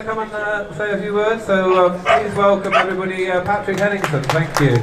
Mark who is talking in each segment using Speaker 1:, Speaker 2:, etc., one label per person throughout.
Speaker 1: Come and say a few words. So please welcome everybody, Patrick Henison. Thank you.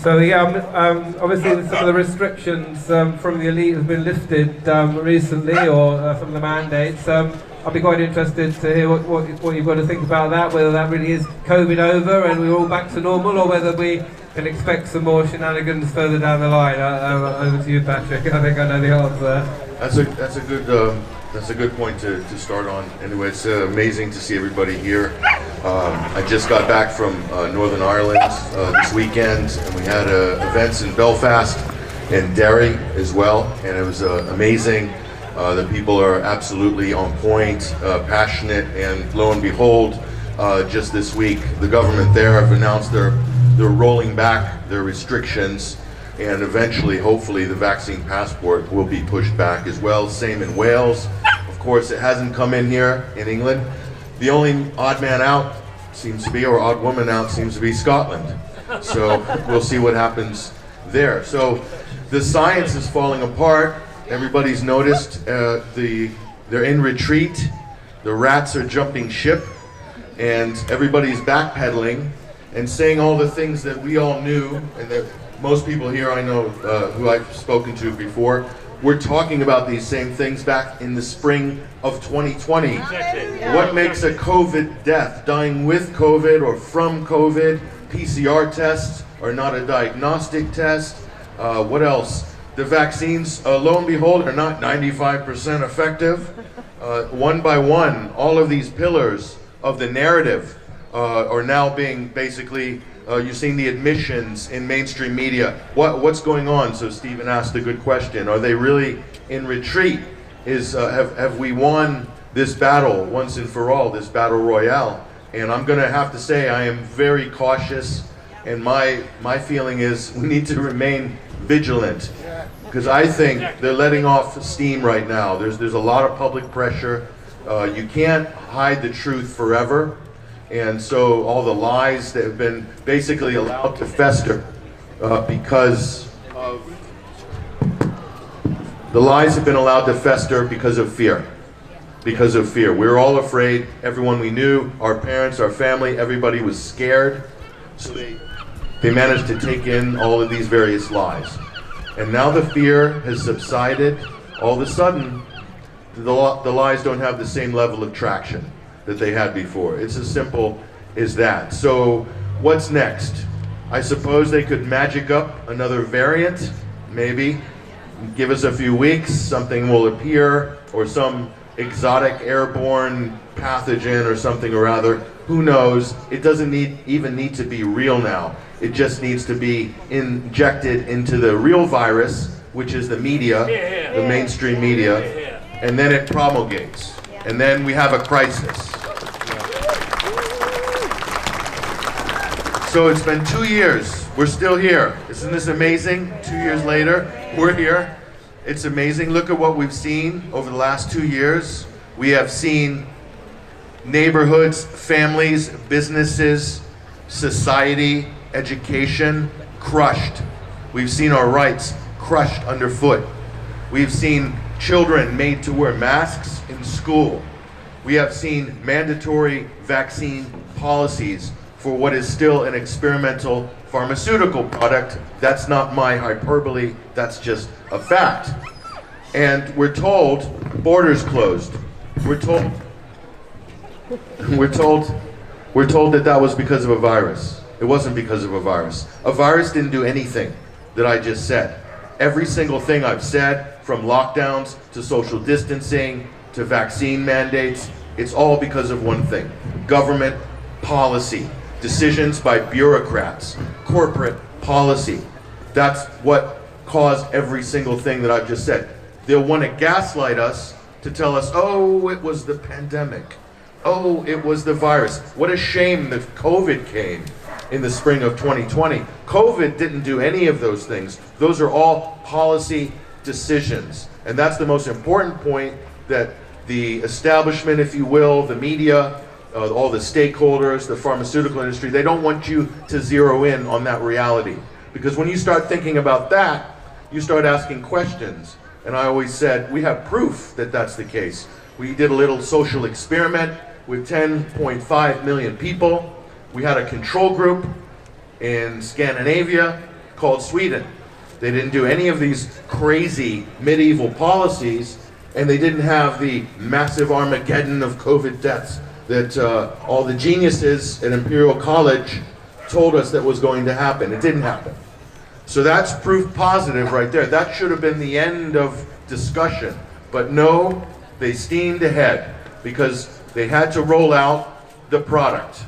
Speaker 1: So yeah, obviously some of the restrictions from the elite have been lifted recently, or some of the mandates. I'll be quite interested to hear what you've got to think about that, whether that really is COVID over and we're all back to normal, or whether we can expect some more shenanigans further down the line. Over to you, Patrick. I think I know the answer.
Speaker 2: That's a good point to start on. Anyway, it's amazing to see everybody here. I just got back from Northern Ireland this weekend, and we had events in Belfast and Derry as well, and it was amazing. The people are absolutely on point, passionate, and lo and behold, just this week, the government there have announced they're rolling back their restrictions, and eventually, hopefully, the vaccine passport will be pushed back as well. Same in Wales. Of course, it hasn't come in here in England. The only odd man out seems to be, or odd woman out seems to be Scotland. So we'll see what happens there. So the science is falling apart. Everybody's noticed they're in retreat. The rats are jumping ship, and everybody's backpedaling and saying all the things that we all knew, and that most people here I know who I've spoken to before, we're talking about these same things back in the spring of 2020. What makes a COVID death? Dying with COVID or from COVID? PCR tests are not a diagnostic test. What else? The vaccines, lo and behold, are not 95% effective. One by one, all of these pillars of the narrative are now being basically, you're seeing the admissions in mainstream media. What's going on? So Stephen asked a good question. Are they really in retreat? Have we won this battle once and for all, this battle royale? And I'm going to have to say I am very cautious, and my feeling is we need to remain vigilant, because I think they're letting off steam right now. There's a lot of public pressure. You can't hide the truth forever. And so all the lies that have been basically allowed to fester because of fear. Because of fear. We were all afraid. Everyone we knew, our parents, our family, everybody was scared. So they managed to take in all of these various lies. And now the fear has subsided. All of a sudden, the lies don't have the same level of traction that they had before. It's as simple as that. So what's next? I suppose they could magic up another variant, maybe. Give us a few weeks, something will appear, or some exotic airborne pathogen or something or other. Who knows? It doesn't even need to be real now. It just needs to be injected into the real virus, which is the media, the mainstream media, and then it promulgates. And then we have a crisis. So it's been 2 years. We're still here. Isn't this amazing? 2 years later, we're here. It's amazing. Look at what we've seen over the last 2 years. We have seen neighborhoods, families, businesses, society, education crushed. We've seen our rights crushed underfoot. We've seen children made to wear masks in school. We have seen mandatory vaccine policies for what is still an experimental pharmaceutical product. That's not my hyperbole, that's just a fact. And we're told borders closed. We're told that was because of a virus. It wasn't because of a virus. A virus didn't do anything that I just said. Every single thing I've said, from lockdowns to social distancing to vaccine mandates, it's all because of one thing: government policy, decisions by bureaucrats, corporate policy. That's what caused every single thing that I've just said. They'll want to gaslight us to tell us, oh, it was the pandemic. Oh, it was the virus. What a shame that COVID came in the spring of 2020. COVID didn't do any of those things. Those are all policy decisions. And that's the most important point, that the establishment, if you will, the media, all the stakeholders, the pharmaceutical industry, they don't want you to zero in on that reality. Because when you start thinking about that, you start asking questions. And I always said, we have proof that that's the case. We did a little social experiment with 10.5 million people. We had a control group in Scandinavia called Sweden. They didn't do any of these crazy medieval policies, and they didn't have the massive Armageddon of COVID deaths that all the geniuses at Imperial College told us that was going to happen. It didn't happen. So that's proof positive right there. That should have been the end of discussion. But no, they steamed ahead because they had to roll out the product.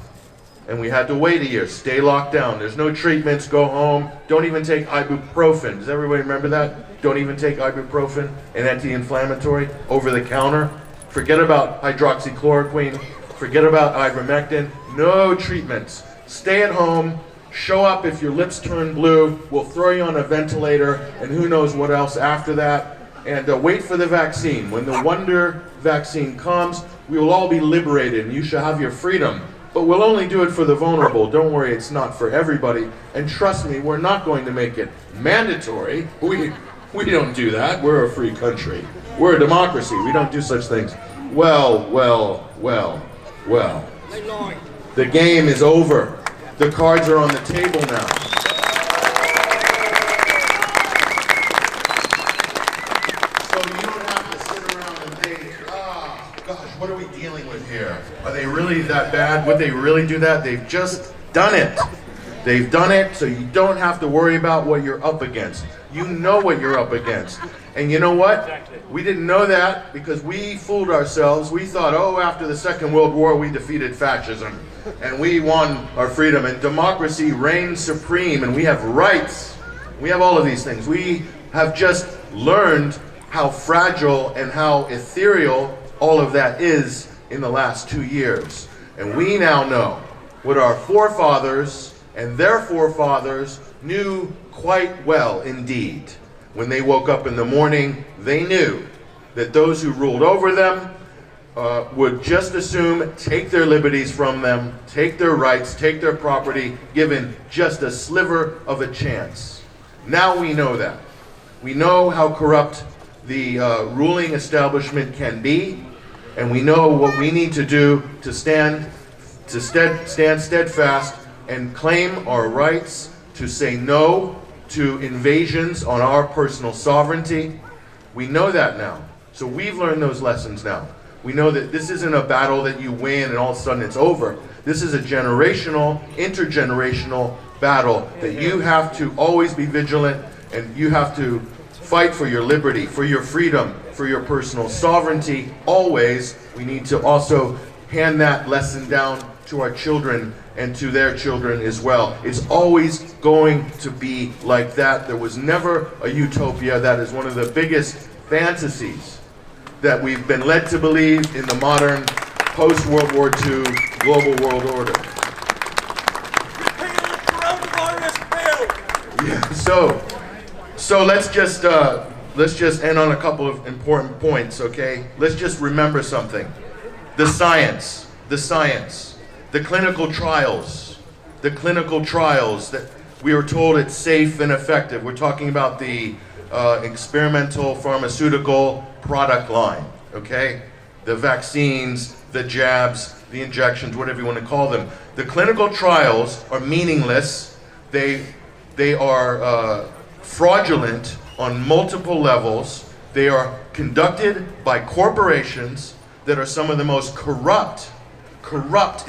Speaker 2: And we had to wait a year, stay locked down. There's no treatments, go home. Don't even take ibuprofen. Does everybody remember that? Don't even take ibuprofen, an anti-inflammatory, over the counter. Forget about hydroxychloroquine. Forget about ivermectin. No treatments. Stay at home. Show up if your lips turn blue. We'll throw you on a ventilator and who knows what else after that. And wait for the vaccine. When the wonder vaccine comes, we will all be liberated and you shall have your freedom. But we'll only do it for the vulnerable. Don't worry, it's not for everybody. And trust me, we're not going to make it mandatory. We don't do that. We're a free country. We're a democracy. We don't do such things. Well. The game is over. The cards are on the table now. So you don't have to sit around and think, gosh, what are we dealing with here? Are they really that bad? Would they really do that? They've just done it. They've done it, so you don't have to worry about what you're up against. You know what you're up against. And you know what? We didn't know that because we fooled ourselves. We thought, after the Second World War, we defeated fascism. And we won our freedom. And democracy reigns supreme. And we have rights. We have all of these things. We have just learned how fragile and how ethereal all of that is in the last 2 years. And we now know what our forefathers and their forefathers knew quite well indeed. When they woke up in the morning, they knew that those who ruled over them would just as soon take their liberties from them, take their rights, take their property, given just a sliver of a chance. Now we know that. We know how corrupt the ruling establishment can be, and we know what we need to do to stand steadfast and claim our rights to say no to invasions on our personal sovereignty. We know that now. So we've learned those lessons now. We know that this isn't a battle that you win and all of a sudden it's over. This is a generational, intergenerational battle that you have to always be vigilant, and you have to fight for your liberty, for your freedom, for your personal sovereignty. Always, we need to also hand that lesson down to our children and to their children as well. It's always going to be like that. There was never a utopia. That is one of the biggest fantasies that we've been led to believe in the modern post-World War II global world order. Yeah, so let's just end on a couple of important points, okay? Let's just remember something. The science, the clinical trials that we were told it's safe and effective. We're talking about the experimental pharmaceutical product line, okay? The vaccines, the jabs, the injections, whatever you want to call them. The clinical trials are meaningless. They are fraudulent on multiple levels. They are conducted by corporations that are some of the most corrupt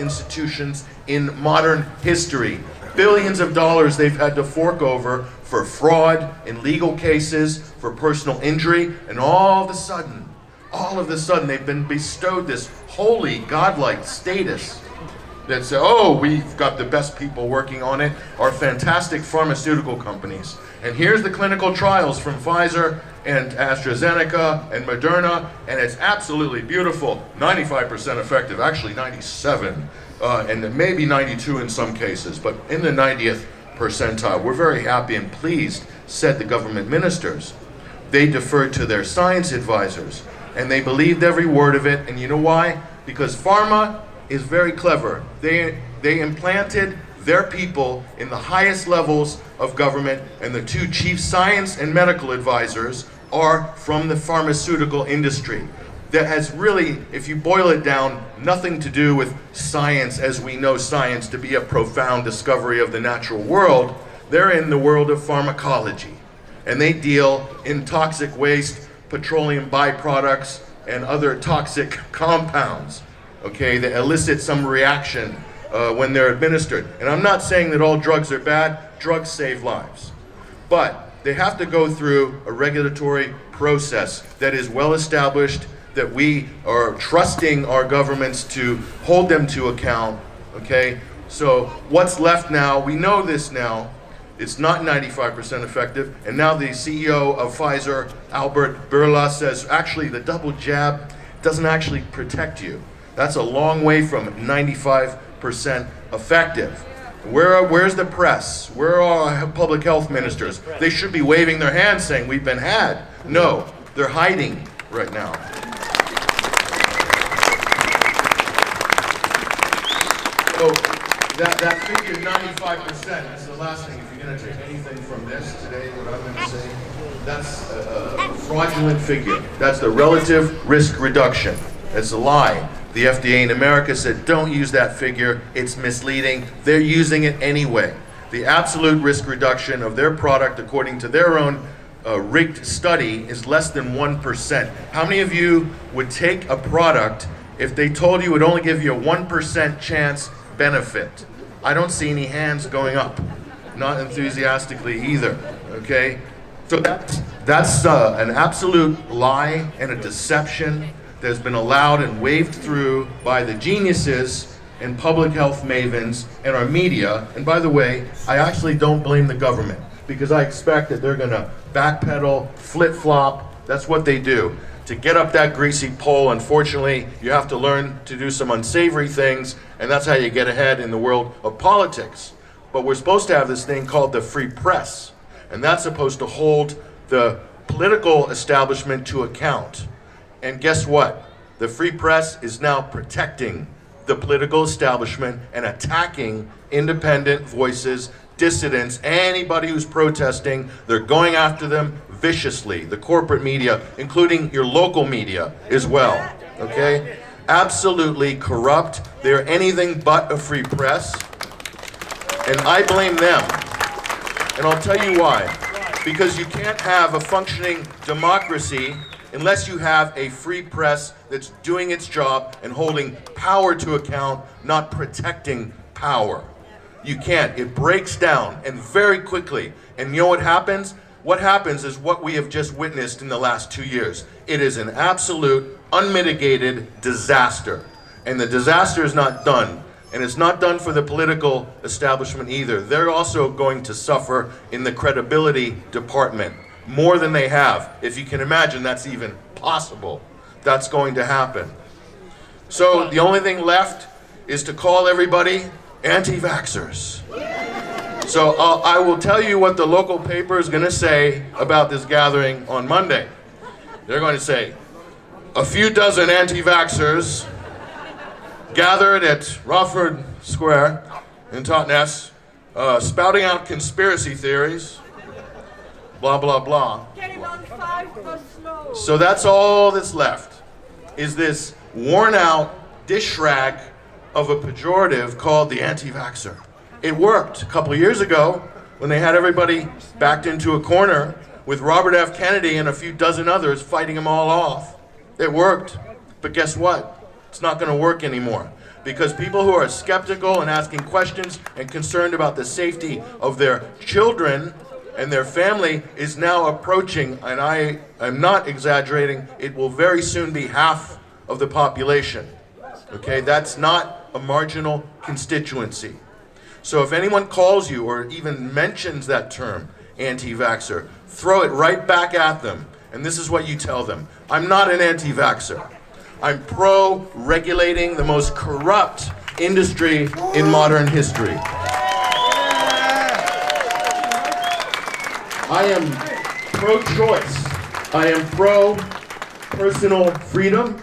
Speaker 2: institutions in modern history. Billions of dollars they've had to fork over for fraud in legal cases, for personal injury, and all of a sudden they've been bestowed this holy, godlike status that say, we've got the best people working on it, our fantastic pharmaceutical companies. And here's the clinical trials from Pfizer and AstraZeneca and Moderna, and it's absolutely beautiful. 95% effective, actually 97, and maybe 92 in some cases, but in the 90th percentile. We're very happy and pleased, said the government ministers. They deferred to their science advisors, and they believed every word of it. And you know why? Because pharma is very clever. They implanted their people in the highest levels of government, and the two chief science and medical advisors are from the pharmaceutical industry. That has really, if you boil it down, nothing to do with science as we know science to be a profound discovery of the natural world. They're in the world of pharmacology, and they deal in toxic waste, petroleum byproducts, and other toxic compounds, okay, that elicit some reaction when they're administered. And I'm not saying that all drugs are bad. Drugs save lives. But they have to go through a regulatory process that is well established, that we are trusting our governments to hold them to account, okay? So what's left now, we know this now, it's not 95% effective, and now the CEO of Pfizer, Albert Bourla, says actually the double jab doesn't actually protect you. That's a long way from 95% effective. Where's the press? Where are our public health ministers? They should be waving their hands saying we've been had. No, they're hiding right now. So that figure 95% is the last thing. If you're going to take anything from this today, what I'm going to say, that's a fraudulent figure. That's the relative risk reduction. It's a lie. The FDA in America said don't use that figure. It's misleading. They're using it anyway. The absolute risk reduction of their product, according to their own rigged study, is less than 1%. How many of you would take a product if they told you it would only give you a 1% chance benefit? I don't see any hands going up, not enthusiastically either, okay? So that's an absolute lie and a deception that has been allowed and waved through by the geniuses and public health mavens and our media. And by the way, I actually don't blame the government, because I expect that they're gonna backpedal, flip-flop. That's what they do. To get up that greasy pole, unfortunately, you have to learn to do some unsavory things, and that's how you get ahead in the world of politics. But we're supposed to have this thing called the free press, and that's supposed to hold the political establishment to account. And guess what? The free press is now protecting the political establishment and attacking independent voices, dissidents, anybody who's protesting. They're going after them viciously. The corporate media, including your local media as well, okay? Absolutely corrupt. They're anything but a free press, and I blame them. And I'll tell you why. Because you can't have a functioning democracy unless you have a free press that's doing its job and holding power to account, not protecting power. You can't. It breaks down, and very quickly. And you know what happens? What happens is what we have just witnessed in the last 2 years. It is an absolute, unmitigated disaster. And the disaster is not done. And it's not done for the political establishment either. They're also going to suffer in the credibility department, more than they have. If you can imagine that's even possible, that's going to happen. So the only thing left is to call everybody anti-vaxxers. So I will tell you what the local paper is going to say about this gathering on Monday. They're going to say, a few dozen anti-vaxxers gathered at Rawford Square in Totnes, spouting out conspiracy theories, blah, blah, blah. So that's all that's left, is this worn out dish rag of a pejorative called the anti-vaxxer. It worked a couple of years ago when they had everybody backed into a corner with Robert F. Kennedy and a few dozen others fighting them all off. It worked. But guess what? It's not going to work anymore, because people who are skeptical and asking questions and concerned about the safety of their children and their family is now approaching, and I am not exaggerating, it will very soon be half of the population. Okay, that's not a marginal constituency. So if anyone calls you or even mentions that term, anti-vaxxer, throw it right back at them. And this is what you tell them. I'm not an anti-vaxxer. I'm pro-regulating the most corrupt industry in modern history. I am pro-choice. I am pro-personal freedom.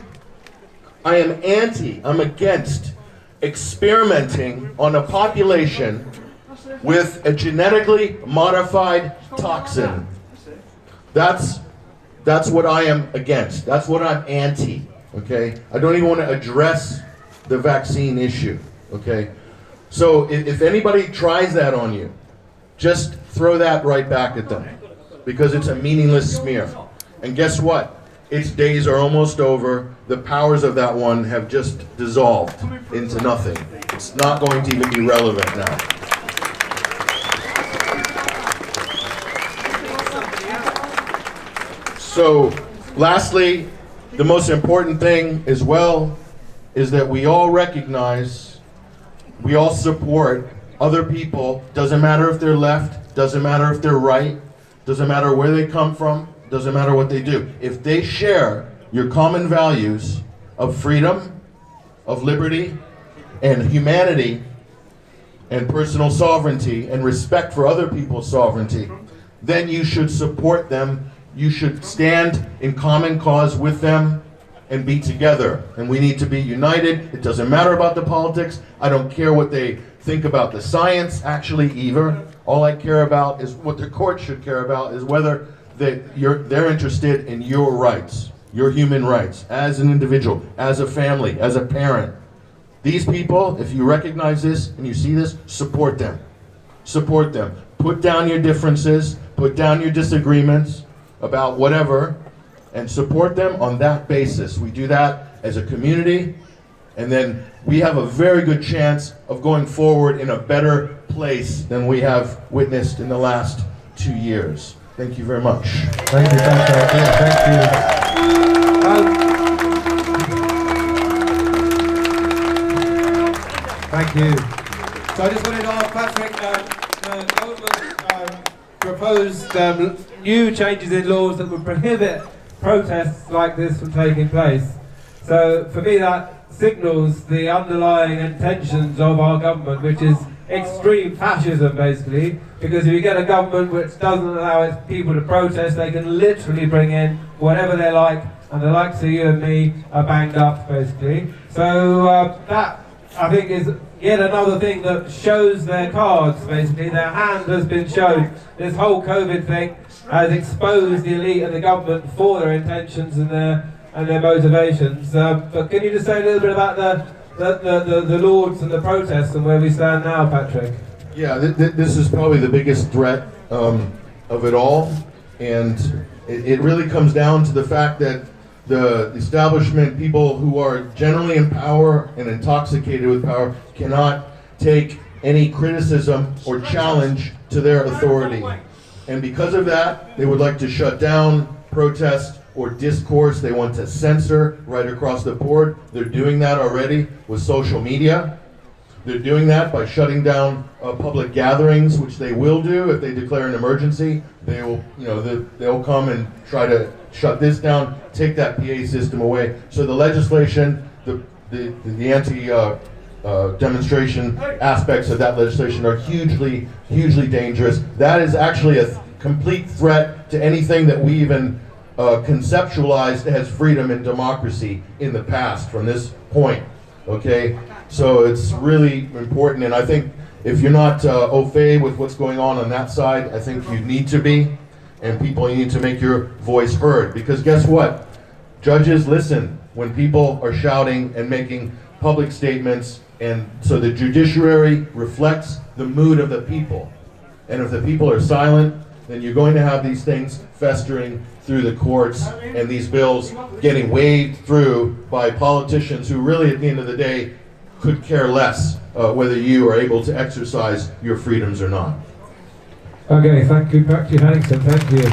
Speaker 2: I'm against experimenting on a population with a genetically modified toxin. That's what I am against. That's what I'm anti, okay? I don't even want to address the vaccine issue, okay? So if anybody tries that on you, just throw that right back at them, because it's a meaningless smear. And guess what? Its days are almost over. The powers of that one have just dissolved into nothing. It's not going to even be relevant now. So, lastly, the most important thing as well is that we all recognize, we all support other people. Doesn't matter if they're left, doesn't matter if they're right, doesn't matter where they come from, doesn't matter what they do. If they share your common values of freedom, of liberty, and humanity, and personal sovereignty, and respect for other people's sovereignty, then you should support them. You should stand in common cause with them and be together. And we need to be united. It doesn't matter about the politics. I don't care what they think about the science, actually, either. All I care about is what the court should care about, is whether they're interested in your rights, your human rights, as an individual, as a family, as a parent. These people, if you recognize this and you see this, support them. Support them. Put down your differences, put down your disagreements about whatever, and support them on that basis. We do that as a community, and then we have a very good chance of going forward in a better place than we have witnessed in the last 2 years. Thank you very much.
Speaker 1: Thank you, Patrick. Yeah, thank you. So I just wanted to ask Patrick, government proposed new changes in laws that would prohibit protests like this from taking place. So for me that signals the underlying intentions of our government, which is extreme fascism basically, because if you get a government which doesn't allow its people to protest, they can literally bring in whatever they like, and the likes of you and me are banged up basically. So that I think is yet another thing that shows their cards basically. Their hand has been shown. This whole COVID thing has exposed the elite and the government for their intentions and their motivations. But can you just say a little bit about the Lords and the protests and where we stand now, Patrick?
Speaker 2: Yeah, this is probably the biggest threat of it all, and it really comes down to the fact that the establishment, people who are generally in power and intoxicated with power, cannot take any criticism or challenge to their authority. And because of that, they would like to shut down protest or discourse. They want to censor right across the board. They're doing that already with social media. They're doing that by shutting down public gatherings, which they will do if they declare an emergency. They will, they'll come and try to shut this down, take that PA system away. So the legislation, the anti-demonstration aspects of that legislation are hugely, hugely dangerous. That is actually a complete threat to anything that we even conceptualized as freedom and democracy in the past from this point, okay? So it's really important, and I think if you're not au fait with what's going on that side, I think you need to be, and people, you need to make your voice heard, because guess what? Judges listen when people are shouting and making public statements, and so the judiciary reflects the mood of the people. And if the people are silent, then you're going to have these things festering through the courts and these bills getting waved through by politicians who really, at the end of the day, could care less whether you are able to exercise your freedoms or not.
Speaker 1: Okay, thank you, Henison. Thank you.